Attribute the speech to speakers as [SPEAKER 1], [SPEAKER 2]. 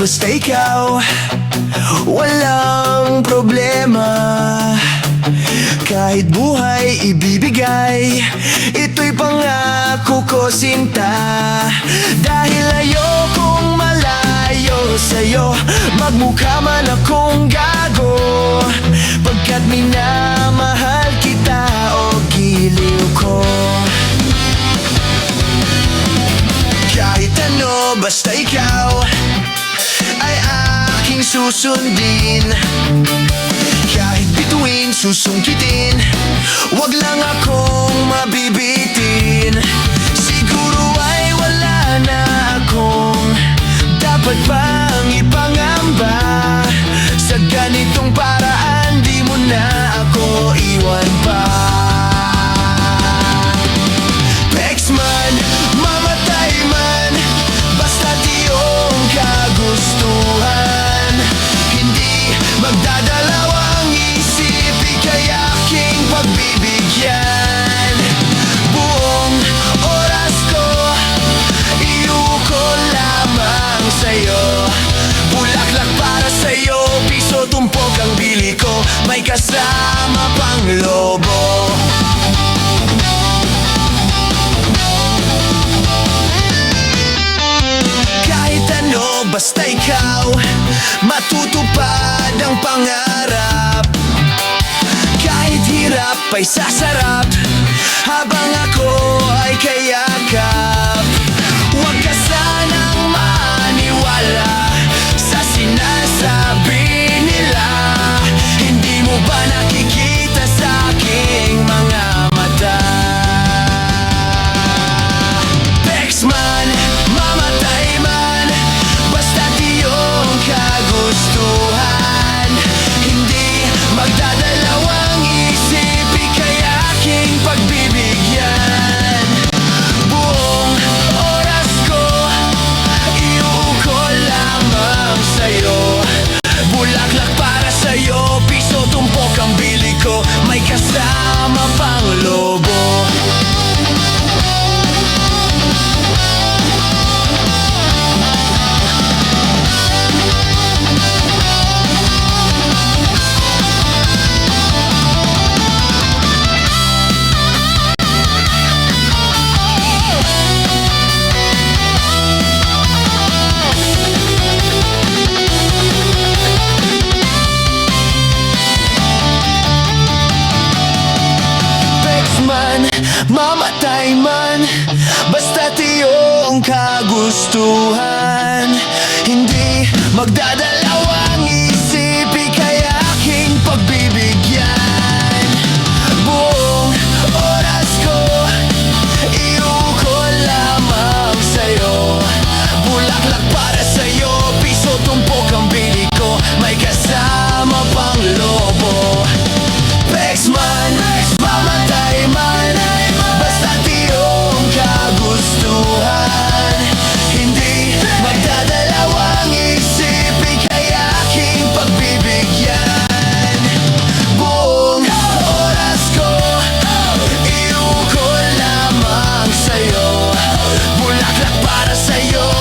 [SPEAKER 1] basta ikaw, walang problema. Kahit buhay ibibigay, ito'y pangako ko, sinta. Dahil ayokong malayo sa'yo, magmukha man akong gago, pagkat minamahal kita, o giliw ko. Kahit ano, basta ikaw ay aking susundin. Kahit bituin, susungkitin, wag lang akong mabibitin. Siguro ay wala na akong dapat pang ipangamba. Sa ganitong paraan, di mo na ako iwan pa. Pex man, mamatay man, basta't iyong kagustuhan. Hindi magdadalawang isip, ika'y aking pagbibigyan. Buong oras ko, iuko lamang sa'yo. Bulaklak para sa'yo, piso tumpok ang bili ko, may kasama pang lobo. Basta ikaw, matutupad ang pangarap. Kahit hirap ay sasarap, habang ako ay kayakap. Huwag ka sanang maniwala sa sinasabi nila. Hindi mo ba nakikita sa aking mga mata? Pex man, mamatay man, basta't iyong kagustuhan. Hindi magdadalawang isip, ika'y aking pagbibigyan. Buong oras ko, iuko lamang sa'yo. Bulaklak para sa'yo, piso tumpok ang bili ko, may kasama pang lobo. Mamatay man, basta't iyong kagustuhan. Hindi magdadalawang isip, ika'y aking pagbibigyan. Buong oras ko, iuko lamang sa'yo. Bulaklak para sa'yo, piso tumpok ang bili ko, may kasama pang lobo. Pex man, mamatay man, basta't iyong kagustuhan. Hindi magdadalawang isip, ika'y aking pagbibigyan. Buong oras ko, iuko lamang sa'yo. Bulaklak para sa'yo,